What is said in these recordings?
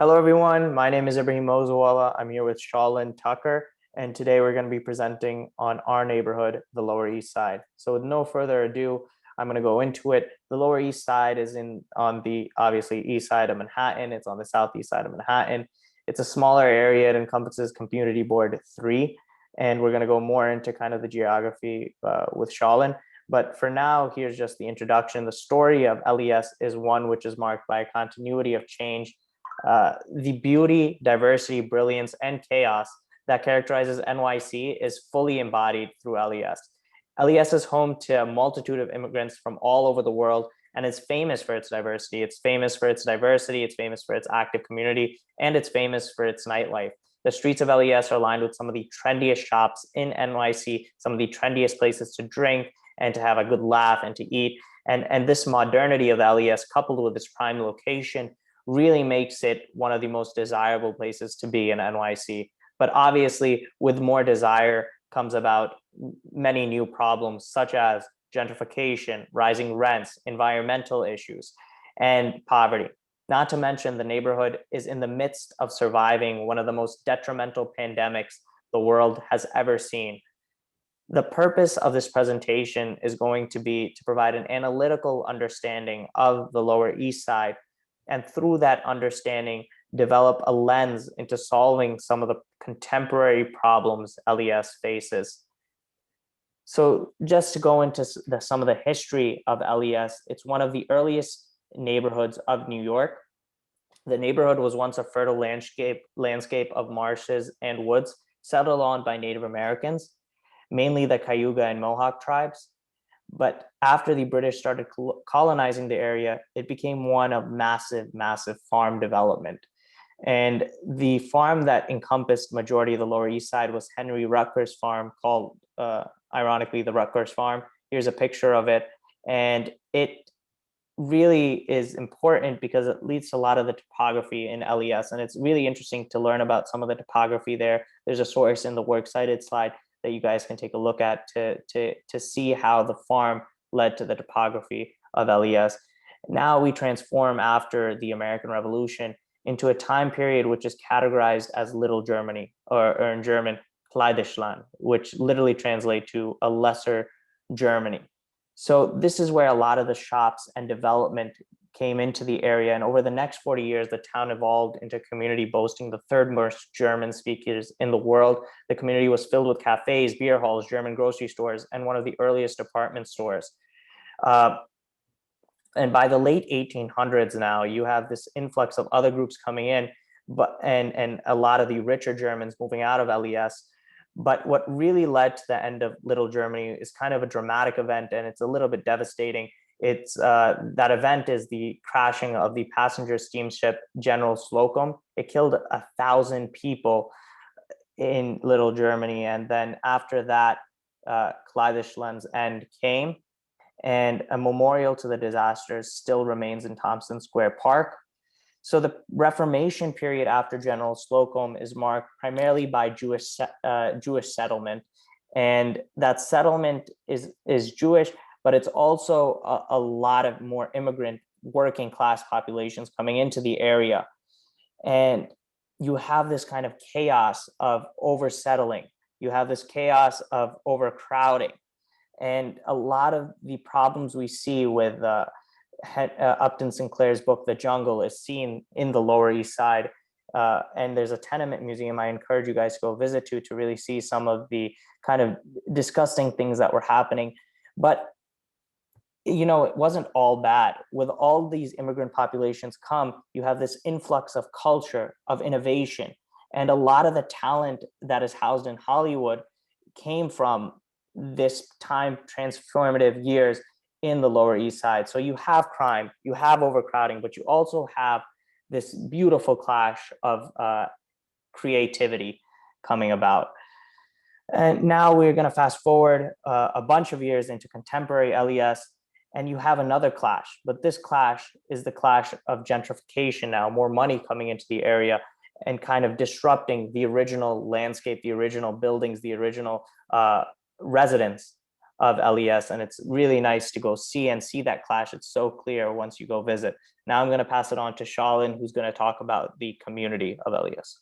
Hello, everyone. My name is Ibrahim Mozawala. I'm here with Shalin Tucker, and today we're going to be presenting on our neighborhood, the Lower East Side. So, with no further ado, I'm going to go into it. The Lower East Side is in on the obviously east side of Manhattan. It's on the southeast side of Manhattan. It's a smaller area. It encompasses Community Board 3, and we're going to go more into kind of the geography with Shalin. But for now, here's just the introduction. The story of LES is one which is marked by a continuity of change, the beauty, diversity, brilliance, and chaos that characterizes NYC is fully embodied through LES. LES is home to a multitude of immigrants from all over the world, and it's famous for its diversity. It's famous for its diversity, it's famous for its active community, and it's famous for its nightlife. The streets of LES are lined with some of the trendiest shops in NYC, some of the trendiest places to drink and to have a good laugh and to eat. And this modernity of LES, coupled with its prime location, really makes it one of the most desirable places to be in NYC. But obviously, with more desire comes about many new problems, such as gentrification, rising rents, environmental issues, and poverty. Not to mention, the neighborhood is in the midst of surviving one of the most detrimental pandemics the world has ever seen. The purpose of this presentation is going to be to provide an analytical understanding of the Lower East Side, and through that understanding, develop a lens into solving some of the contemporary problems LES faces. So just to go into some of the history of LES, it's one of the earliest neighborhoods of New York. The neighborhood was once a fertile landscape of marshes and woods settled on by Native Americans, mainly the Cayuga and Mohawk tribes. But after the British started colonizing the area, it became one of massive farm development. And the farm that encompassed majority of the Lower East Side was Henry Rutgers Farm, called ironically the Rutgers Farm. Here's a picture of it. And it really is important because it leads to a lot of the topography in LES. And it's really interesting to learn about some of the topography there. There's a source in the works cited slide that you guys can take a look at to see how the farm led to the topography of LES. Now we transform after the American Revolution into a time period which is categorized as Little Germany, or in German, Kleindeutschland, which literally translate to a lesser Germany. So this is where a lot of the shops and development came into the area. And over the next 40 years, the town evolved into a community boasting the third most German speakers in the world. The community was filled with cafes, beer halls, German grocery stores, and one of the earliest department stores. And by the late 1800s now, you have this influx of other groups coming in, and a lot of the richer Germans moving out of LES. But what really led to the end of Little Germany is kind of a dramatic event, and it's a little bit devastating. It's that event is the crashing of the passenger steamship General Slocum. It killed 1,000 people in Little Germany, and then after that, Kleiderschland's end came, and a memorial to the disasters still remains in Tompkins Square Park. So the Reformation period after General Slocum is marked primarily by Jewish settlement, and that settlement is Jewish, but it's also a lot of more immigrant working class populations coming into the area, and you have this kind of chaos of oversettling. You have this chaos of overcrowding, and a lot of the problems we see with Upton Sinclair's book, The Jungle, is seen in the Lower East Side. And there's a tenement museum I encourage you guys to go visit to really see some of the kind of disgusting things that were happening. But, you know, it wasn't all bad. With all these immigrant populations come, you have this influx of culture, of innovation. And a lot of the talent that is housed in Hollywood came from this time transformative years in the Lower East Side. So you have crime, you have overcrowding, but you also have this beautiful clash of creativity coming about. And now we're going to fast forward a bunch of years into contemporary LES, and you have another clash. But this clash is the clash of gentrification now, more money coming into the area and kind of disrupting the original landscape, the original buildings, the original residents of LES, and it's really nice to go see that clash. It's so clear once you go visit. Now I'm going to pass it on to Shalin, who's going to talk about the community of LES.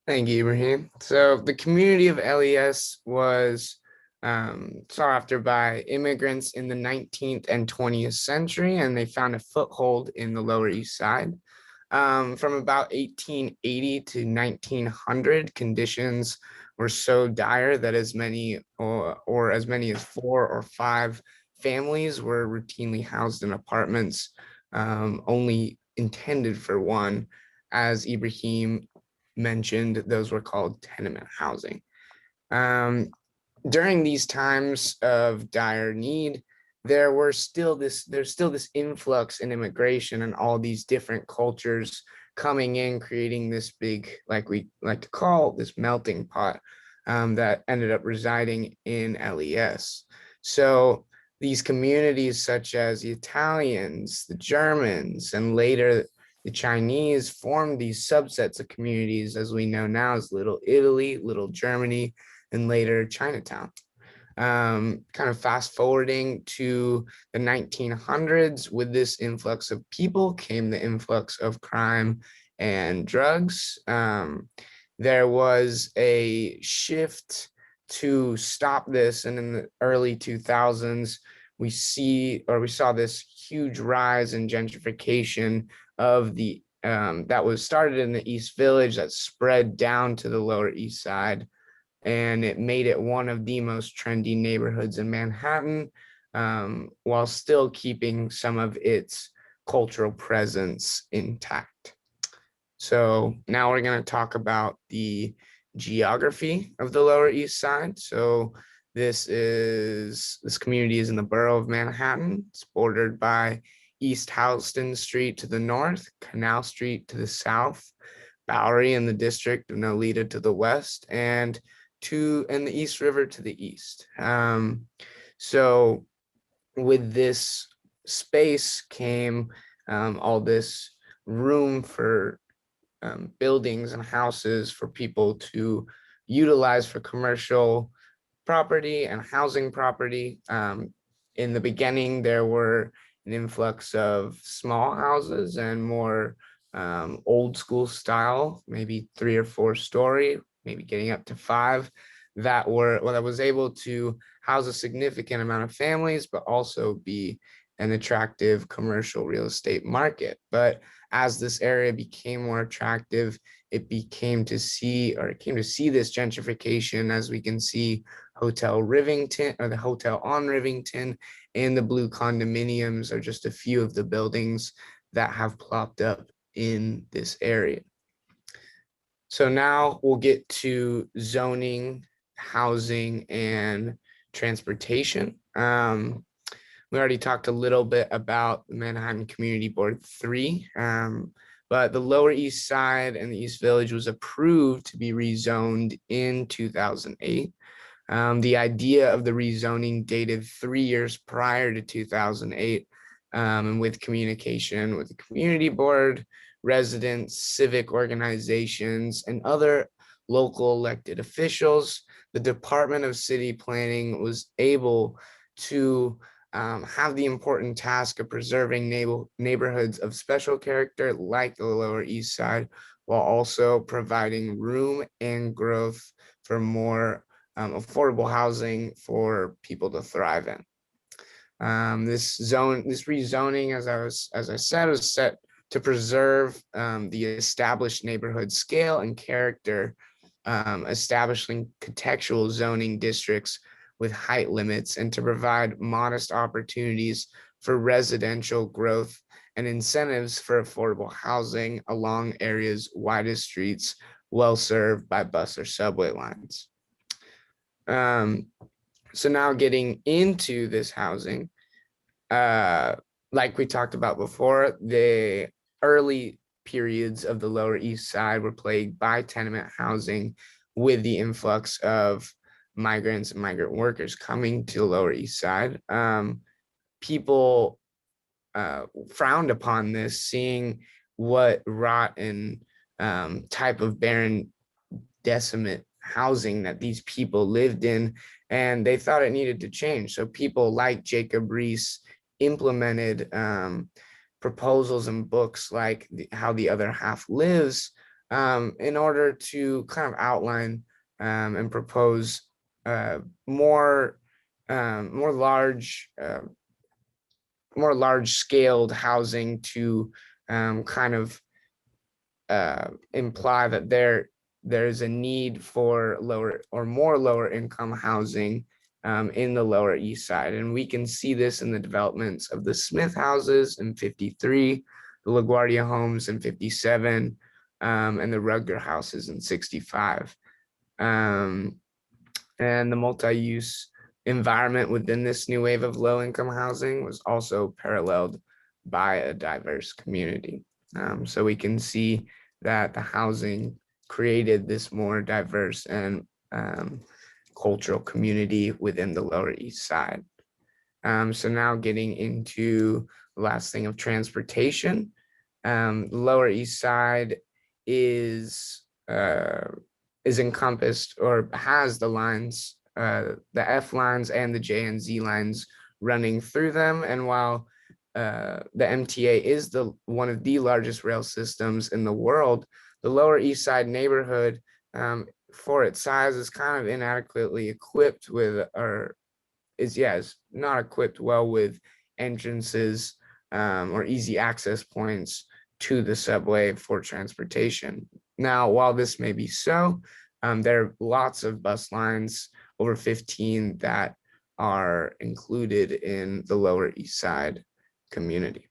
Thank you, Ibrahim. So the community of LES was sought after by immigrants in the 19th and 20th century, and they found a foothold in the Lower East Side. From about 1880 to 1900, conditions were so dire that as many or as many as 4 or 5 families were routinely housed in apartments, only intended for one. As Ibrahim mentioned, those were called tenement housing. During these times of dire need, there's still this influx in immigration and all these different cultures coming in, creating this big, like we like to call this melting pot, that ended up residing in LES. So these communities, such as the Italians, the Germans, and later the Chinese, formed these subsets of communities as we know now as Little Italy, Little Germany, and later Chinatown. Kind of fast forwarding to the 1900s, with this influx of people came the influx of crime and drugs. There was a shift to stop this, and in the early 2000s, we saw this huge rise in gentrification of the that was started in the East Village that spread down to the Lower East Side, and it made it one of the most trendy neighborhoods in Manhattan, while still keeping some of its cultural presence intact. So now we're going to talk about the geography of the Lower East Side. So this community is in the borough of Manhattan. It's bordered by East Houston Street to the north, Canal Street to the south, Bowery and the district of Nolita to the west, and the East River to the east. So with this space came all this room for buildings and houses for people to utilize for commercial property and housing property. In the beginning, there were an influx of small houses and more old school style, maybe 3 or 4 story, maybe getting up to 5, that was able to house a significant amount of families, but also be an attractive commercial real estate market. But as this area became more attractive, it came to see this gentrification, as we can see Hotel Rivington, or the hotel on Rivington, and the blue condominiums are just a few of the buildings that have plopped up in this area. So now we'll get to zoning, housing, and transportation. We already talked a little bit about the Manhattan Community Board 3, but the Lower East Side and the East Village was approved to be rezoned in 2008. The idea of the rezoning dated 3 years prior to 2008, and with communication with the community board, residents, civic organizations, and other local elected officials, the Department of City Planning was able to have the important task of preserving neighborhoods of special character like the Lower East Side, while also providing room and growth for more affordable housing for people to thrive in. This rezoning, as I said, was set to preserve the established neighborhood scale and character, establishing contextual zoning districts with height limits, and to provide modest opportunities for residential growth and incentives for affordable housing along areas' widest streets, well served by bus or subway lines. So now getting into this housing, like we talked about before, the early periods of the Lower East Side were plagued by tenement housing, with the influx of migrants and migrant workers coming to the Lower East Side. People frowned upon this, seeing what rot and type of barren, desolate housing that these people lived in, and they thought it needed to change. So people like Jacob Riis implemented proposals and books like How the Other Half Lives, in order to kind of outline and propose more more large scaled housing to kind of imply that there's a need for lower or more lower income housing in the Lower East Side. And we can see this in the developments of the Smith houses in 53, the LaGuardia homes in 57, and the Rugger houses in 65. And the multi-use environment within this new wave of low-income housing was also paralleled by a diverse community. So we can see that the housing created this more diverse and cultural community within the Lower East Side. So now getting into the last thing of transportation. Lower East Side is encompassed or has the lines, the F lines and the J and Z lines running through them. And while the MTA is the one of the largest rail systems in the world, the Lower East Side neighborhood, for its size, is kind of inadequately equipped with, or is not equipped well with entrances or easy access points to the subway for transportation. Now, while this may be so, there are lots of bus lines, over 15, that are included in the Lower East Side community.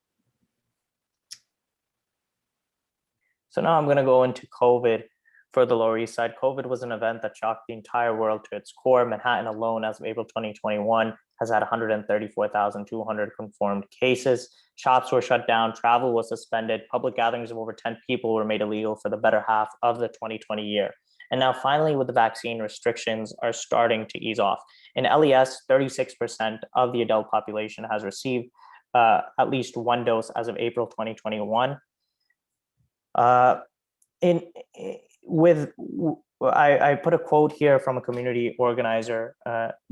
So now I'm going to go into COVID for the Lower East Side. COVID was an event that shocked the entire world to its core. Manhattan alone, as of April 2021, has had 134,200 confirmed cases. Shops were shut down, travel was suspended, public gatherings of over 10 people were made illegal for the better half of the 2020 year. And now finally, with the vaccine, restrictions are starting to ease off. In LES, 36% of the adult population has received at least one dose as of April 2021. I put a quote here from a community organizer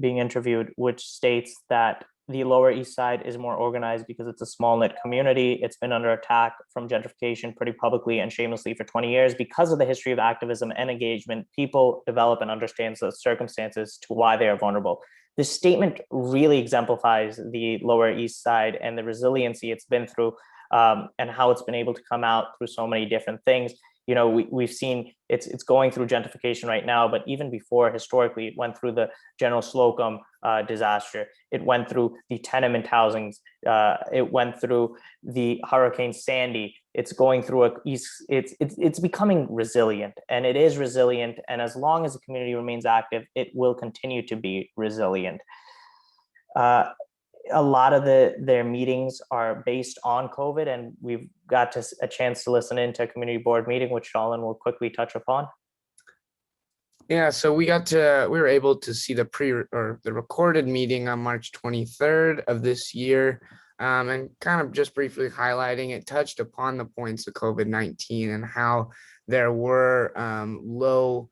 being interviewed, which states that the Lower East Side is more organized because it's a small-knit community. It's been under attack from gentrification pretty publicly and shamelessly for 20 years. Because of the history of activism and engagement, people develop and understand the circumstances to why they are vulnerable. This statement really exemplifies the Lower East Side and the resiliency it's been through, and how it's been able to come out through so many different things. You know, we've seen it's going through gentrification right now, but even before, historically, it went through the General Slocum disaster. It went through the tenement housings. It went through the Hurricane Sandy. It's going through it's becoming resilient, and it is resilient. And as long as the community remains active, it will continue to be resilient. A lot of their meetings are based on COVID, and we've got a chance to listen into a community board meeting, which Shalin will quickly touch upon. Yeah, so we were able to see the recorded meeting on March 23rd of this year, and kind of just briefly highlighting, it touched upon the points of COVID-19 and how there were low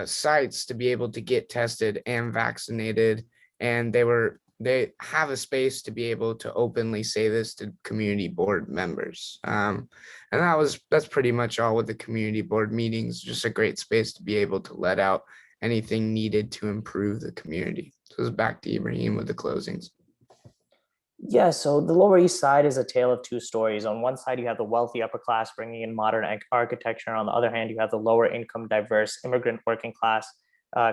sites to be able to get tested and vaccinated, and they have a space to be able to openly say this to community board members. And that's pretty much all with the community board meetings, just a great space to be able to let out anything needed to improve the community. So it's back to Ibrahim with the closings. Yeah, so the Lower East Side is a tale of two stories. On one side, you have the wealthy upper class bringing in modern architecture. On the other hand, you have the lower income, diverse, immigrant working class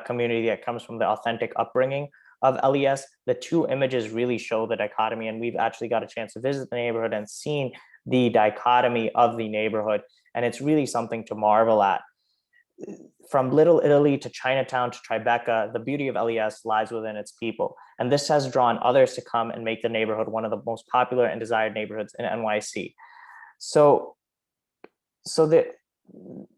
community that comes from the authentic upbringing of LES. The two images really show the dichotomy, and we've actually got a chance to visit the neighborhood and seen the dichotomy of the neighborhood, and it's really something to marvel at. From Little Italy to Chinatown to Tribeca, the beauty of LES lies within its people, and this has drawn others to come and make the neighborhood one of the most popular and desired neighborhoods in NYC. So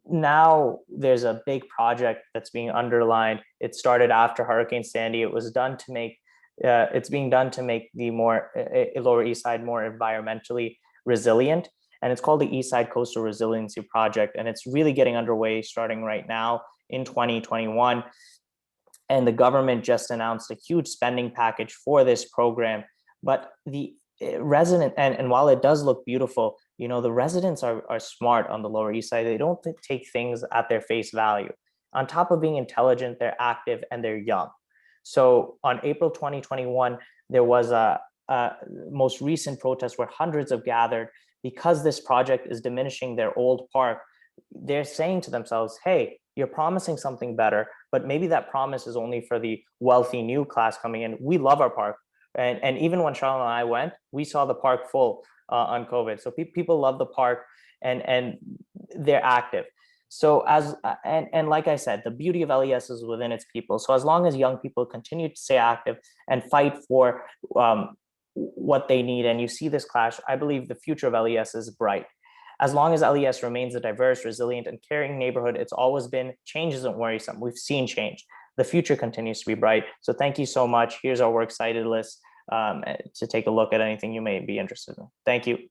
now there's a big project that's being underlined. It started after Hurricane Sandy. It was done to make, it's being done to make the Lower East Side more environmentally resilient. And it's called the East Side Coastal Resiliency Project. And it's really getting underway starting right now in 2021. and the government just announced a huge spending package for this program. But the resident, and while it does look beautiful, the residents are smart on the Lower East Side. They don't take things at their face value. On top of being intelligent, they're active and they're young. So on April 2021, there was a most recent protest where hundreds have gathered because this project is diminishing their old park. They're saying to themselves, hey, you're promising something better, but maybe that promise is only for the wealthy new class coming in. We love our park. And even when Charlotte and I went, we saw the park full on COVID. So people love the park, and they're active. So and like I said, the beauty of LES is within its people. So as long as young people continue to stay active and fight for what they need, and you see this clash, I believe the future of LES is bright. As long as LES remains a diverse, resilient, and caring neighborhood, it's always been, change isn't worrisome. We've seen change. The future continues to be bright. So thank you so much. Here's our works cited list to take a look at anything you may be interested in. Thank you.